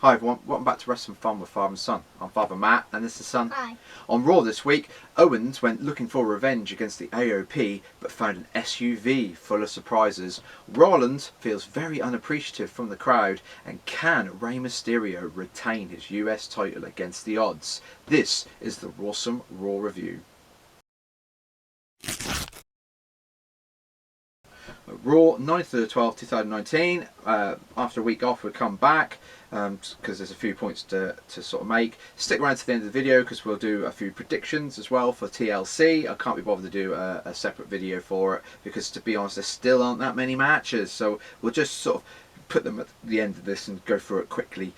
Hi everyone, welcome back to Rawsome Fun with Father and Son. I'm Father Matt and this is Son. Hi. On Raw this week, Owens went looking for revenge against the AOP but found an SUV full of surprises. Rollins feels very unappreciative from the crowd, and can Rey Mysterio retain his US title against the odds? This is the Rawsome Raw Review. Raw, 9th to the 12th, 2019. After a week off, we'll come back because there's a few points to sort of make. Stick around to the end of the video because we'll do a few predictions as well for TLC. I can't be bothered to do a separate video for it because, to be honest, there still aren't that many matches. So we'll just sort of put them at the end of this and go through it quickly.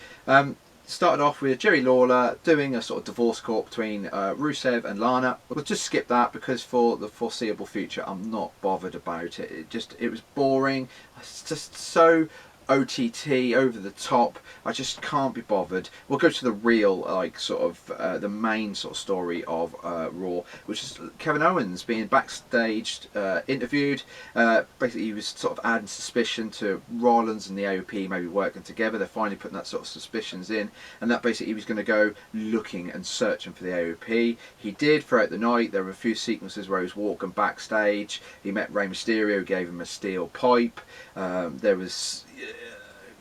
Started off with Jerry Lawler doing a sort of divorce court between Rusev and Lana. We'll just skip that because for the foreseeable future I'm not bothered about it. It was boring. It's just so OTT, over the top. I just can't be bothered. We'll go to the real, like, sort of the main sort of story of Raw, which is Kevin Owens being backstage interviewed. Basically, he was sort of adding suspicion to Rollins and the AOP maybe working together. They're finally putting that sort of suspicions in, and that basically he was going to go looking and searching for the AOP. He did throughout the night. There were a few sequences where he was walking backstage. He met Rey Mysterio, gave him a steel pipe. There was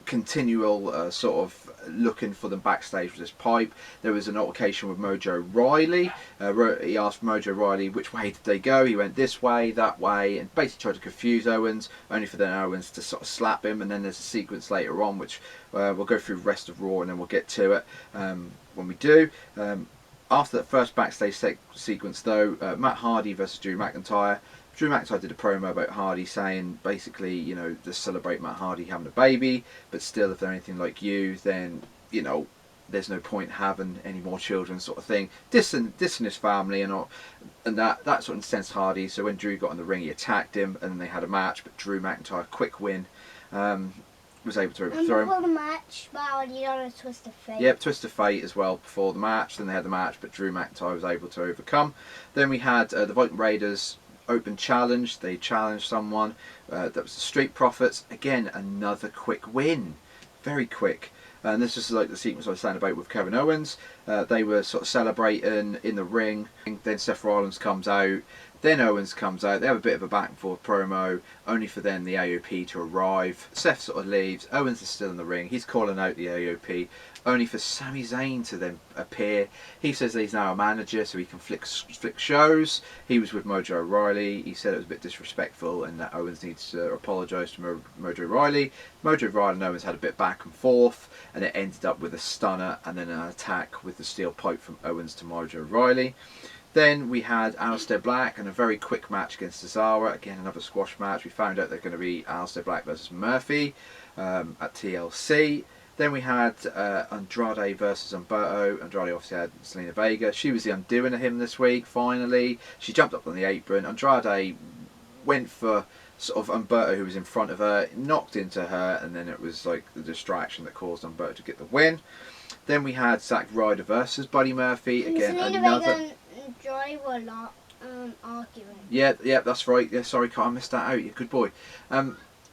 continual sort of looking for them backstage with this pipe. There was an altercation with Mojo Rawley. He asked Mojo Rawley which way did they go. He went this way, that way, and basically tried to confuse Owens, only for then Owens to sort of slap him. And then there's a sequence later on which we'll go through the rest of Raw and then we'll get to it when we do. After that first backstage sequence though, Matt Hardy versus Drew McIntyre. Drew McIntyre did a promo about Hardy saying basically, you know, just celebrate Matt Hardy having a baby, but still if they're anything like you, then, you know, there's no point having any more children, sort of thing. Dissing his family and all, and that sort of incensed Hardy. So when Drew got in the ring, he attacked him and then they had a match, but Drew McIntyre, quick win, was able to overthrow him. Before the match, Hardy on a twist of fate. Yep, twist of fate as well before the match. Then they had the match, but Drew McIntyre was able to overcome. Then we had the Viking Raiders open challenge. They challenged someone. That was the Street Profits. Again, another quick win. Very quick. And this is like the sequence I was saying about with Kevin Owens. They were sort of celebrating in the ring. Then Seth Rollins comes out. Then Owens comes out. They have a bit of a back and forth promo, only for then the AOP to arrive. Seth sort of leaves. Owens is still in the ring. He's calling out the AOP, only for Sami Zayn to then appear. He says that he's now a manager, so he can flick shows. He was with Mojo Rawley. He said it was a bit disrespectful and that Owens needs to apologise to Mojo Rawley. Mojo Rawley and Owens had a bit back and forth, and it ended up with a stunner and then an attack with the steel pipe from Owens to Mojo Rawley. Then we had Aleister Black and a very quick match against Cesaro. Again, another squash match. We found out they're going to be Aleister Black versus Murphy at TLC. Then we had Andrade versus Humberto. Andrade obviously had Selena Vega. She was the undoing of him this week, finally. She jumped up on the apron. Andrade went for sort of Humberto, who was in front of her, knocked into her, and then it was like the distraction that caused Humberto to get the win. Then we had Zack Ryder versus Buddy Murphy. Again, Selena another... Vega and Joy were not arguing. Yeah, that's right. Yeah, sorry, Carl, I missed that out. Yeah, good boy.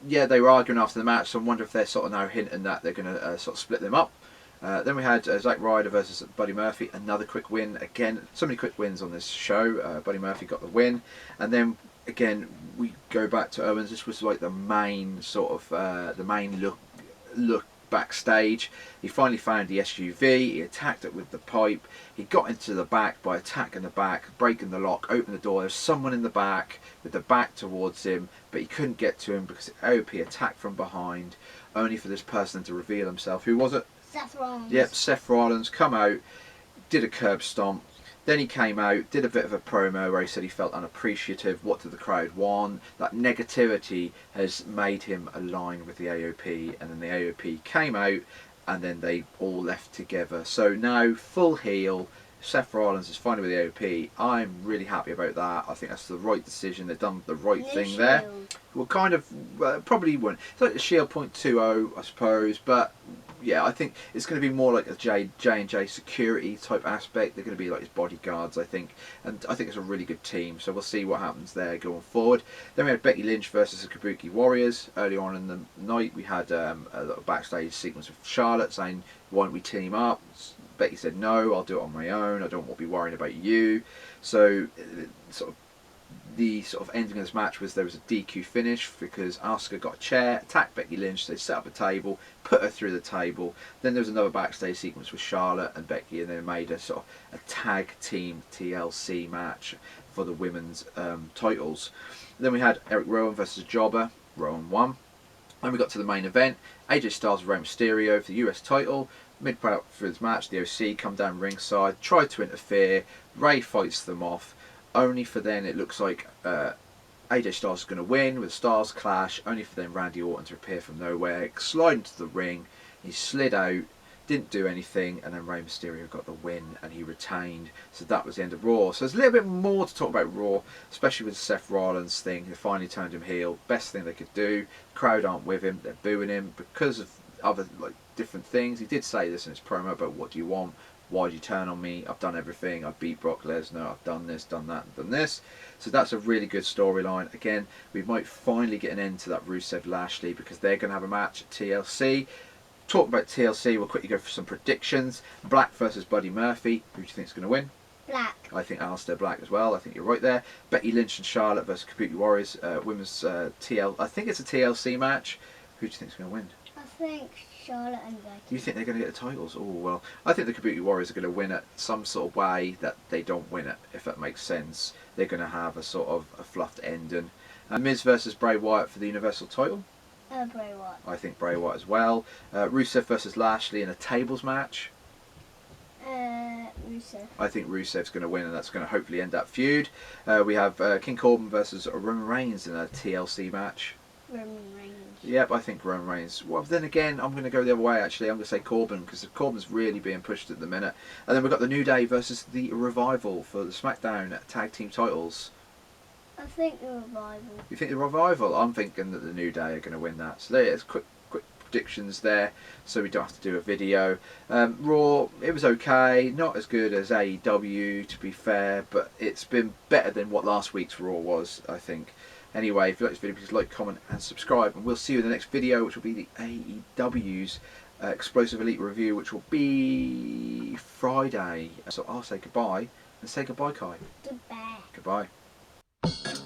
Yeah, they were arguing after the match, so I wonder if they're sort of now hinting that they're going to sort of split them up. Then we had Zack Ryder versus Buddy Murphy, another quick win. Again, so many quick wins on this show. Buddy Murphy got the win. And then, again, we go back to Owens. This was like the main sort of, the main look backstage. He finally found the SUV. He attacked it with the pipe. He got into the back by attacking the back, breaking the lock, opening the door. There's someone in the back with the back towards him, but he couldn't get to him because the AOP attacked from behind, only for this person to reveal himself. Who was it? Seth Rollins. Yep, Seth Rollins. Come out, did a curb stomp. Then he came out, did a bit of a promo where he said he felt unappreciative. What did the crowd want? That negativity has made him align with the AOP, and then the AOP came out, and then they all left together. So now, full heel, Seth Rollins is finally with the OP. I'm really happy about that. I think that's the right decision. They've done the right thing there. Well, kind of, probably won't. It's like the Shield 0.20, I suppose, but yeah, I think it's going to be more like a J&J security type aspect. They're going to be like his bodyguards, I think, and I think it's a really good team. So we'll see what happens there going forward. Then we had Becky Lynch versus the Kabuki Warriors. Early on in the night, we had a little backstage sequence with Charlotte saying, "Why don't we team up?" Becky said, "No, I'll do it on my own. I don't want to be worrying about you." So the ending of this match was there was a DQ finish because Asuka got a chair, attacked Becky Lynch. They set up a table, put her through the table. Then there was another backstage sequence with Charlotte and Becky, and they made a a tag team TLC match for the women's titles. Then we had Eric Rowan versus Jobber. Rowan won. And we got to the main event. AJ Styles and Rey Mysterio for the US title. Mid-part for this match, the OC come down ringside, tried to interfere. Rey fights them off, only for then it looks like AJ Styles is going to win with a Styles clash, only for then Randy Orton to appear from nowhere, slide into the ring. He slid out, didn't do anything, and then Rey Mysterio got the win and he retained. So that was the end of Raw. So there's a little bit more to talk about Raw, especially with the Seth Rollins thing. They finally turned him heel. Best thing they could do. The crowd aren't with him. They're booing him because of other different things. He did say this in his promo about what do you want? Why did you turn on me? I've done everything. I've beat Brock Lesnar. I've done this, done that, and done this. So that's a really good storyline. Again, we might finally get an end to that Rusev Lashley because they're going to have a match at TLC. Talk about TLC, we'll quickly go for some predictions. Black versus Buddy Murphy. Who do you think is going to win? Black. I think Aleister Black as well. I think you're right there. Becky Lynch and Charlotte versus Kabuki Warriors. Women's I think it's a TLC match. Who do you think is going to win? I think Charlotte and Becky. You think they're going to get the titles? Oh, well, I think the Kabuki Warriors are going to win it some sort of way that they don't win it, if that makes sense. They're going to have a sort of a fluffed ending. Miz versus Bray Wyatt for the Universal title. Bray Wyatt. I think Bray Wyatt as well. Rusev versus Lashley in a tables match. Rusev. I think Rusev's going to win, and that's going to hopefully end that feud. We have King Corbin versus Roman Reigns in a TLC match. Roman Reigns. Yep, I think Roman Reigns. Well, then again, I'm going to go the other way, actually. I'm going to say Corbin, because Corbin's really being pushed at the minute. And then we've got the New Day versus the Revival for the SmackDown Tag Team titles. I think the Revival. You think the Revival? I'm thinking that the New Day are going to win that. So there's quick predictions there, so we don't have to do a video. Raw, it was okay. Not as good as AEW, to be fair, but it's been better than what last week's Raw was, I think. Anyway, if you like this video, please like, comment and subscribe, and we'll see you in the next video, which will be the AEW's Explosive Elite review, which will be Friday. So I'll say goodbye, and say goodbye, Kai. Goodbye. Goodbye.